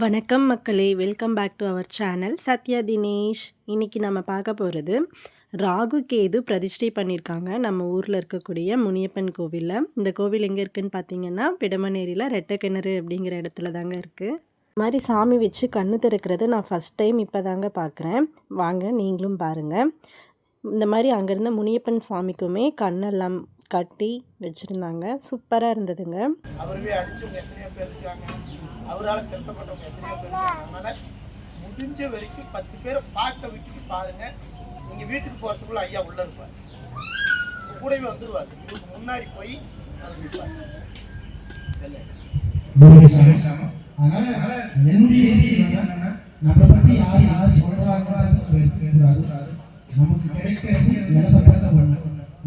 வணக்கம் மக்களே, welcome back to our channel Sathya Dinesh. இன்றைக்கி நம்ம பார்க்க போகிறது ராகு கேது பிரதிஷ்டை பண்ணியிருக்காங்க நம்ம ஊரில் இருக்கக்கூடிய முனியப்பன் கோவிலில். இந்த கோவில் எங்கே இருக்குதுன்னு பார்த்தீங்கன்னா பிடமனேரியில் ரெட்டக்கிணறு அப்படிங்கிற இடத்துல தாங்க இருக்குது. இது மாதிரி சாமி வச்சு கண்ணு திறக்கிறது நான் ஃபஸ்ட் டைம் இப்போ தாங்க பார்க்குறேன். வாங்க நீங்களும் பாருங்கள். இந்த மாதிரி அங்கேருந்த முனியப்பன் சுவாமிக்குமே கண்ணெல்லாம் கட்டி வச்சுருந்தாங்க. சூப்பராக இருந்ததுங்க. அவரால் திருத்தப்பட்டவங்க எத்தனையோ பேர். அதனால் முடிஞ்ச வரைக்கும் 10 பேரை பார்க்க விட்டுட்டு பாருங்கள். நீங்கள் வீட்டுக்கு போகிறதுக்குள்ள ஐயா உள்ளே இருப்பார், கூடவே வந்துடுவார். இதுக்கு முன்னாடி போய் இருப்பார். அதனால என்னுடைய என்னன்னா நம்மளை பற்றி யார் சொல்கிறாங்க, நமக்கு கிடைக்கிறது இழந்த ஒன்று.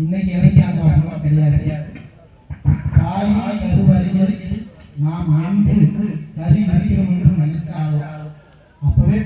இன்னைக்கு இறங்கி அந்த கிடையாது. தாய் கருவறை நாம் என்று கறி வருகிறோம் என்று நினைச்சாலும் அப்பவே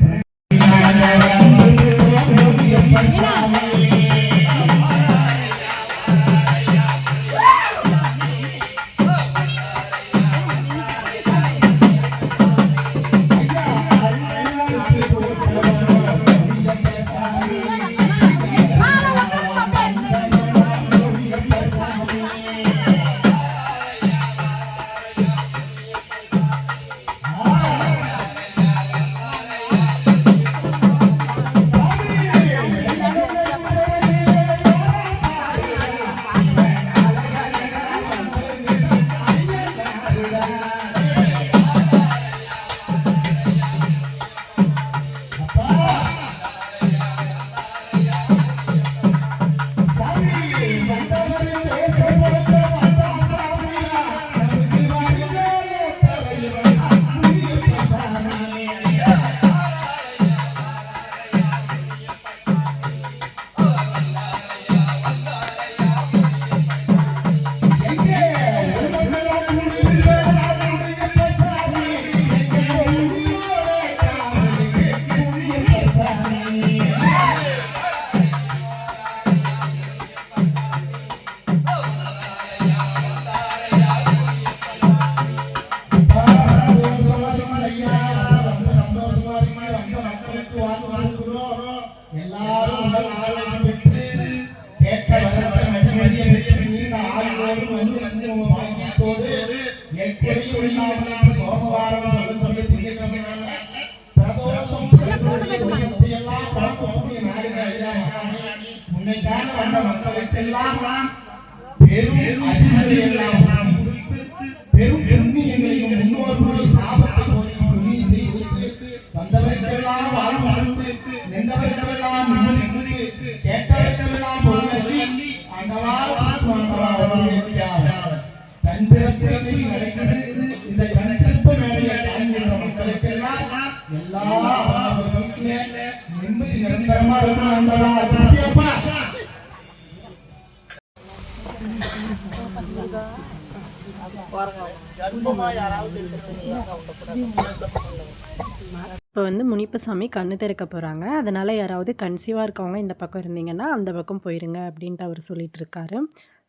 இப்போ வந்து முனிப்பசாமி கண்ணு திறக்க போகிறாங்க. அதனால் யாராவது கன்சீவாக இருக்கவங்க இந்த பக்கம் இருந்தீங்கன்னா அந்த பக்கம் போயிருங்க அப்படின்ட்டு அவர் சொல்லிட்டு இருக்காரு.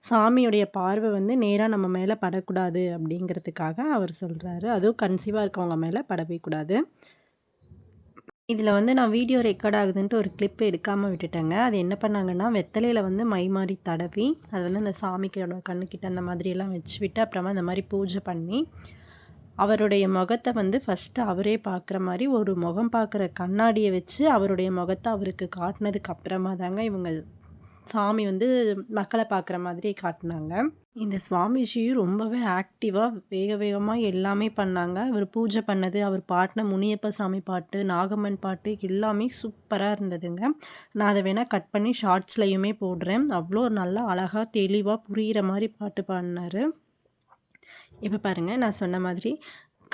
சாமியுடைய பார்வை வந்து நேராக நம்ம மேலே படக்கூடாது அப்படிங்கிறதுக்காக அவர் சொல்கிறாரு. அதுவும் கன்சீவாக இருக்கவங்க மேலே படவே கூடாது. இதில் வந்து நான் வீடியோ ரெக்கார்ட் ஆகுதுன்ட்டு ஒரு கிளிப் எடுக்காமல் விட்டுட்டேங்க. அது என்ன பண்ணாங்கன்னா, வெத்தலையில் வந்து மை மாதிரி தடவி அது வந்து அந்த சாமிக்கோட கண்ணுக்கிட்ட அந்த மாதிரியெல்லாம் வச்சு விட்டு அப்புறமா இந்த மாதிரி பூஜை பண்ணி அவருடைய முகத்தை வந்து ஃபஸ்ட்டு அவரே பார்க்குற மாதிரி ஒரு முகம் பார்க்குற கண்ணாடியை வச்சு அவருடைய முகத்தை அவருக்கு காட்டினதுக்கு அப்புறமா தாங்க இவங்க சாமி வந்து மக்களை பார்க்குற மாதிரி காட்டினாங்க. இந்த சுவாமிஜியும் ரொம்பவே ஆக்டிவாக வேகமாக எல்லாமே பண்ணாங்க. அவர் பூஜை பண்ணது, அவர் பாட்டின முனியப்ப சாமி பாட்டு, நாகம்மன் பாட்டு எல்லாமே சூப்பராக இருந்ததுங்க. நான் அதை வேணால் கட் பண்ணி ஷார்ட்ஸ்லையுமே போடுறேன். அவ்வளோ நல்லா அழகாக தெளிவாக புரிகிற மாதிரி பாட்டு பாடினார். இப்போ பாருங்கள், நான் சொன்ன மாதிரி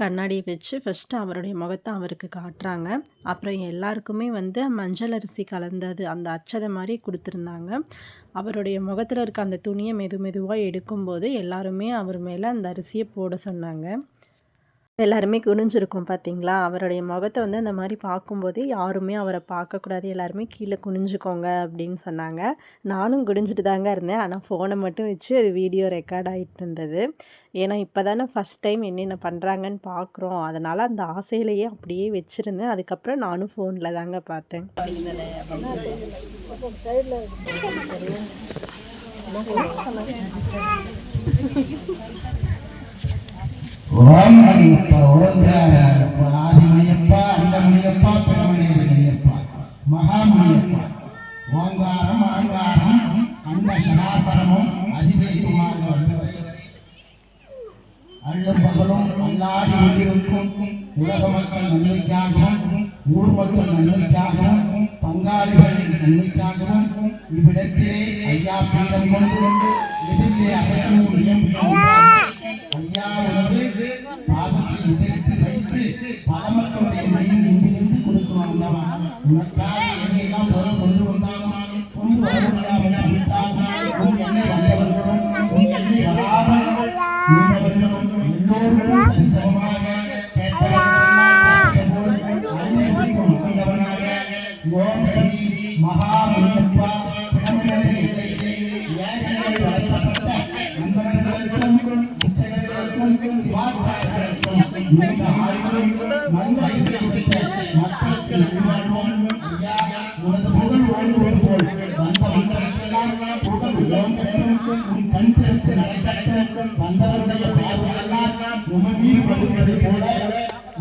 கண்ணாடியை வச்சு ஃபஸ்ட்டு அவருடைய முகத்தை அவருக்கு காட்டுறாங்க. அப்புறம் எல்லாருக்குமே வந்து மஞ்சள் அரிசி கலந்தது அந்த அச்சதை மாதிரி கொடுத்துருந்தாங்க. அவருடைய முகத்தில் இருக்க அந்த துணியை மெதுவாக எடுக்கும்போது எல்லாருமே அவர் மேலே அந்த அரிசியை போட சொன்னாங்க. எல்லாருமே குனிஞ்சிருக்கோம் பார்த்தீங்களா? அவருடைய முகத்த வந்து அந்த மாரி பார்க்கும்போதே யாருமே அவர பார்க்கக்கூடாது. எல்லாருமே கீழ குனிஞ்சுக்கோங்க அப்படின்னு சொன்னாங்க. நானும் குனிஞ்சுட்டு தாங்க இருந்தேன். ஆனா ஃபோன மட்டும் வச்சு அது வீடியோ ரெக்கார்ட் ஆயிட்டு இருந்தது. ஏன்னா இப்ப தானே ஃபர்ஸ்ட் டைம் என்னென்ன பண்றாங்கன்னு பார்க்குறோம். அதனால அந்த ஆசையிலேயே அப்படியே வச்சிருந்தேன். அதுக்கப்புறம் நானும் ஃபோன்ல தாங்க பார்த்தேன். ஓம் மணியப்பா ஓம் ஆதி மணியப்பா அந்த மணியப்பா பிரமணியப்பா மகாமணியப்பா ஓங்காரம் ஆங்காரம் அந்த சனாசனமும் அதிதெய்வமாக வந்தவரை அள்ளும் பகலும் அல்லாடி கொண்டிருக்கும் உலக மக்கள் நன்மைக்காகவும் ஊர் மக்கள் நன்மைக்காகவும் பங்காளிகளின் நன்மைக்காகவும் இவ்விடத்திலே ஐயா பீடம் கொண்டு எதிர்த்தே அரசூரியம் ஐயா உனது பாதத்தில் இதற்கு வைத்து பல மக்களுடைய மையம் இங்கிருந்து கொடுக்கணும் உனக்காக என்னெல்லாம் கொண்டு வந்தாலும் கொண்டு வரவிடாமல் அளித்தாலும் என்னை வந்தவர்களும் என்னை வராமல் எல்லோரும் சரிசமமாக ஓம் ஸ்ரீ மகாமணியப்பா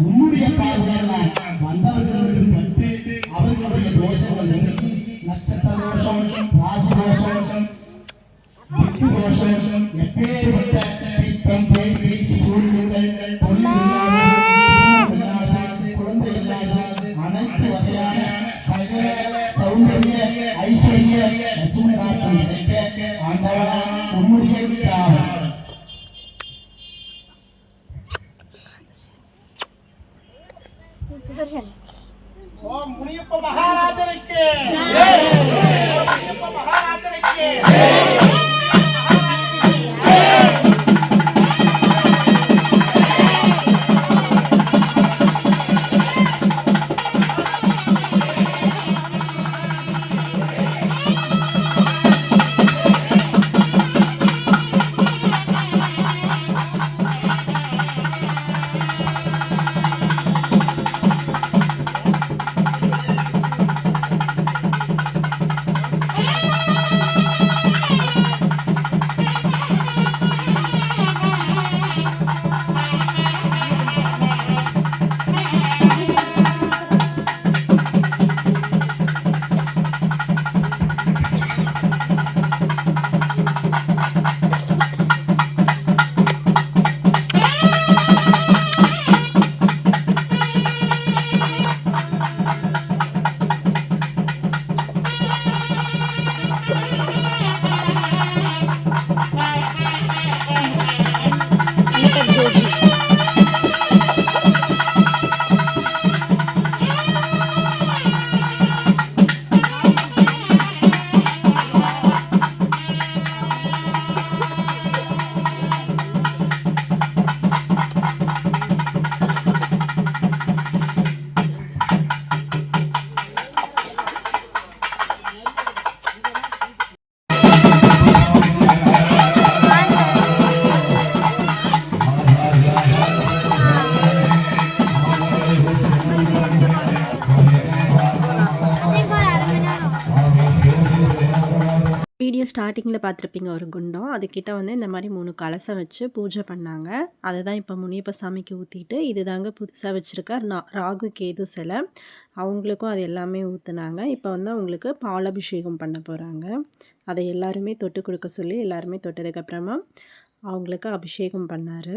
உன்னுடைய பார்வையெல்லாம் வந்தவர்களுக்கு பற்றி அவர்களுடைய தோஷங்கள் நீக்கி நட்சத்திர தோஷம் ராசி தோஷம் புத்தி தோஷம் எப்பேற்பட்ட பித்தம் பேய் சூழ்நிலைகள் தொழில் இல்லாத குழந்தை இல்லாத அனைத்து வகையான சகல சௌந்தரிய ஐஸ்வர்ய லட்சுமி ராஜ்யம் கிடைக்க ஆண்டவா உன்னுடைய காவல் ஓம் முனியப்ப மகாராஜனுக்கு ஜெய். ஓம் முனியப்ப மகாராஜனுக்கு ஜெய். வீடியோ ஸ்டார்டிங்கில் பார்த்துருப்பீங்க ஒரு குண்டம். அதுக்கிட்ட வந்து இந்த மாதிரி 3 கலசம் வச்சு பூஜை பண்ணாங்க. அதை தான் இப்போ முனியப்ப சாமிக்கு ஊற்றிட்டு இது தாங்க புதுசாக வச்சுருக்க ராகு கேது சிலை. அவங்களுக்கும் அது எல்லாமே ஊற்றுனாங்க. இப்போ வந்து அவங்களுக்கு பாலாபிஷேகம் பண்ண போகிறாங்க. அதை எல்லாருமே தொட்டு கொடுக்க சொல்லி எல்லாருமே தொட்டதுக்கப்புறமா அவங்களுக்கு அபிஷேகம் பண்ணார்.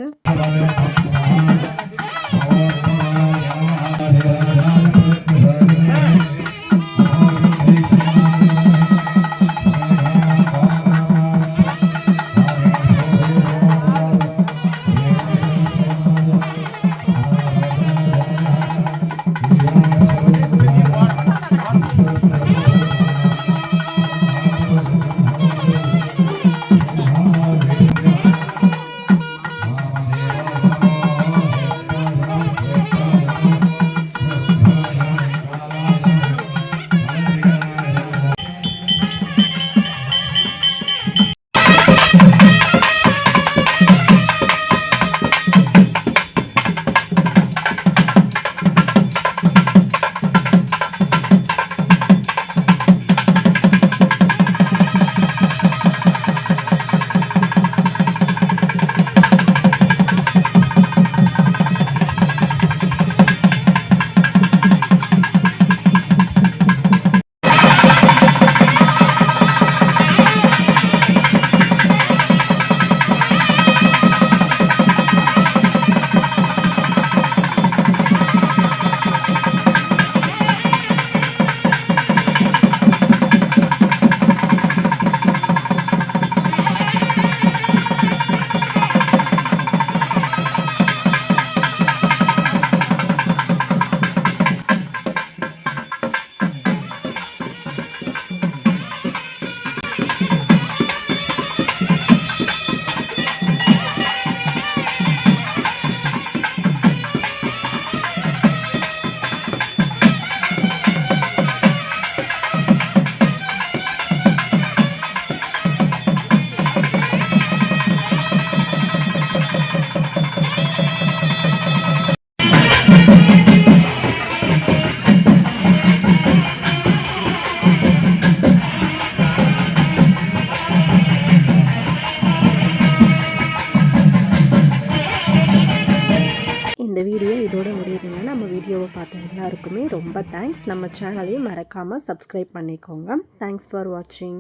இந்த வீடியோ இதோட முடியுதுங்க. நம்ம வீடியோவை பார்த்த எல்லாருக்குமே ரொம்ப தேங்க்ஸ். நம்ம சேனலையும் மறக்காமல் சப்ஸ்கிரைப் பண்ணிக்கோங்க. தேங்க்ஸ் ஃபார் வாட்சிங்.